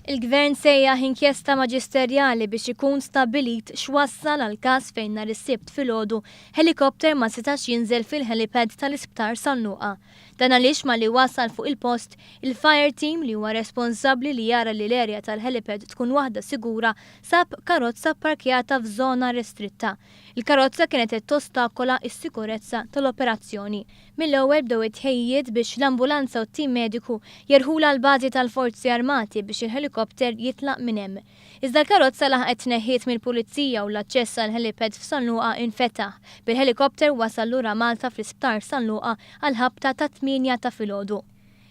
Il-Gvern sejjaħ inkjesta maġisterjali biex ikun stabbilit x'wassal għal każ fejn nhar is-Sibt filgħodu helikopter ma setax jinżel fil-helipad tal-Isptar San-Luqa. Dan għaliex malli wasal fuq il-post il-fire team li huwa responsabbli li jara li l-erja tal-helipad tkun waħda sigura sab karozza parkjata f'żona restritta. Il-karozza kienet qed tostakola s-sikurezza tal-operazzjoni. Mill-ewwel bdew it-tħejjiet biex l-ambulanza u t-tim mediku jerħula l-bażi tal-Forzi Armati biex il-helikopter jitlaq minn hemm. Iżda l-karozza laħqet tneħħiet mill-pulizija u l-aċċess għal helipad f'San-Luqa infetaħ. Bil-helikopter wasal lura Malta fl-Isptar San-Luqa għal ħabta ta' 8 ta' filgħodu.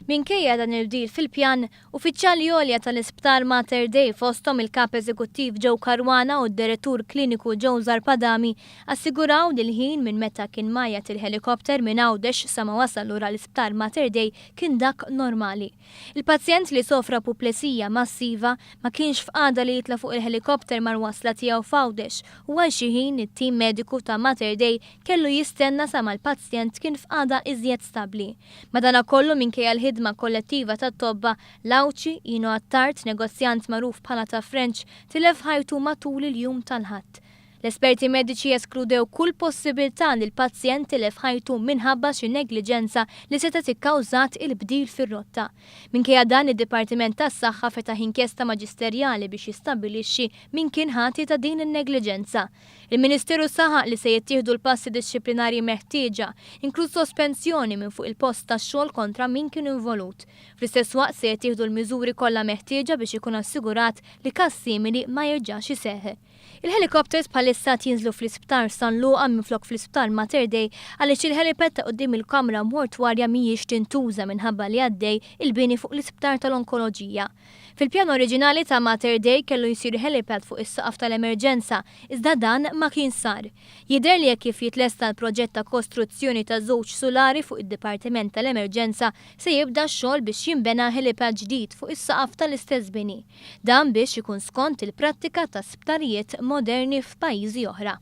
Minkejja dan il-bdil fil-pjan, uffiċjali għolja tal-Isptar Mater Dei fosthom il-kap eżekuttiv Joe Caruana u d-direttur kliniku Joe Zarpadami assiguraw li l-ħin minn meta kien majjat il-helikopter minn Għawdex sa ma wasal lura l-Isptar Mater Dei kien dak normali. Il-pazjent li sofra apoplesija massiva ma kienx fqada li jitla fuq il-helikopter mar-wasla tiegħu f'Għawdex u għal xi ħin it-tim mediku ta' Mater Dei kellu jistenna sa mal-pazjent kien fqada iżjed stabbli. Madankollu minkejja l-ħidma kollettiva tat-tobba Lawċi Ino Attart, negozjant magħruf bħala ta' French, tilef ħajtu matul il-jum tal-ħadd. L-esperti mediċi eskludew kull possibilità li l-pazjent tilef ħajtu minħabba xi negliġenza li seta' tikkawżat il-bdil fir-rotta. Minkejja dan id-Dipartiment tas-Saħħa fetaħ inkjesta maġisterjali biex jistabbilixxi min kien ħati ta' din in-negliġenza. Il-Ministeru saħaq li se jittieħdu l-passi dixxiplinarji meħtieġa, inkluż sospensjoni minn fuq il-post tax-xogħol kontra min kien involut. Fl-istess waqt se jittieħdu l-miżuri kollha meħtieġa biex ikun assigurat li każ simili ma jerġax iseħħ. Il-helikopters bħalissa jinżlu fl-Isptar San-Luqa minflok fl-Isptar Mater Dei għaliex il-helipad ta' quddiem il-kamra mortwarja mhijiex tintuża minħabba li għaddej il-bini fuq l-Isptar tal-Onkoloġija. Fil-pjan oriġinali ta' Mater Dei kellu jsir helipad fuq is-saqaf tal-emerġenza, iżda dan ma kien sar. Jidher li jekk kif jitlesta l-proġett ta' kostruzzjoni ta' żewġ sulari fuq id-Dipartiment tal-Emerġenza se jibda x-xogħol biex jinbena helipad ġdid fuq is-saqaf tal-istess bini. Dan biex ikun skont il-prattika ta' sptarijiet moderni f'pajjiżi oħra.